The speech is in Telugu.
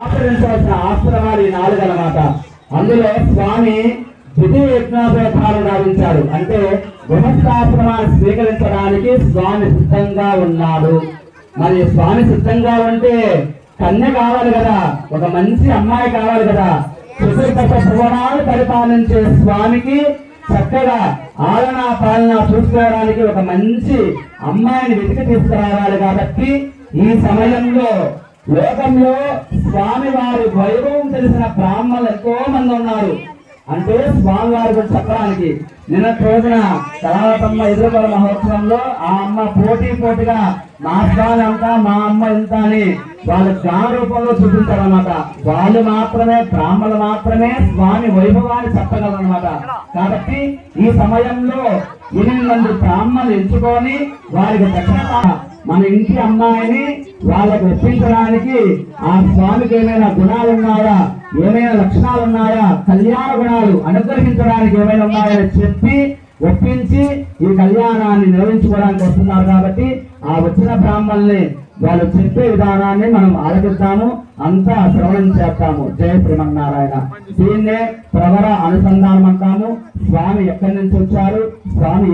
ఆచరించవలసిన ఆశ్రమాలు ఈ 4 అన్నమాట. అందులో స్వామి ద్వితీయ యజ్ఞోపేతాలు గావించారు. అంటే గృహస్థాశ్రమాన్ని స్వీకరించడానికి స్వామి సిద్ధంగా ఉన్నాడు. మరి స్వామి సిద్ధంగా ఉంటే కన్య కావాలి కదా, ఒక మంచి అమ్మాయి కావాలి కదా. చతుర్దశ భువనాలు పరిపాలించే స్వామికి చక్కగా ఆలనా పాలన చూసుకోవడానికి ఒక మంచి అమ్మాయిని వెతికి తీసుకురావాలి. కాబట్టి ఈ సమయంలో లోకంలో స్వామి వారి వైభవం తెలిసిన బ్రాహ్మణులు ఎంతో మంది ఉన్నారు. అంటే స్వామి వారి గురించి చెప్పడానికి నిన్నటి రోజున కళావతమ్మ ఎదురుగల మహోత్సవంలో ఆ అమ్మ పోటీగా మా స్వామి అంత మా అమ్మ ఎంత అని వాళ్ళు గాన రూపంలో చూపించారనమాట. వాళ్ళు మాత్రమే బ్రాహ్మణులు మాత్రమే స్వామి వైభవాన్ని చెప్పగలరనమాట. కాబట్టి ఈ సమయంలో 8 మంది బ్రాహ్మణులు ఎంచుకొని వారికి దక్షిణ మన ఇంటి అమ్మాయిని వాళ్ళకి ఒప్పించడానికి ఆ స్వామికి ఏమైనా గుణాలు ఉన్నాయా, ఏమైనా లక్షణాలు ఉన్నాయా, కళ్యాణ గుణాలు అనుగ్రహించడానికి ఏమైనా ఉన్నాయని చెప్పి ఒప్పించి ఈ కళ్యాణాన్ని నిర్వహించుకోవడానికి వస్తున్నారు. కాబట్టి ఆ వచ్చిన బ్రాహ్మణుల్ని వాళ్ళు చెప్పే విధానాన్ని మనం ఆలోచిస్తాము, అంతా శ్రవణం చేస్తాము. జయ శ్రీమన్నారాయణ. దీన్నే ప్రవర అనుసంధానం అంటాము. స్వామి ఎక్కడి నుంచి వచ్చారు, స్వామి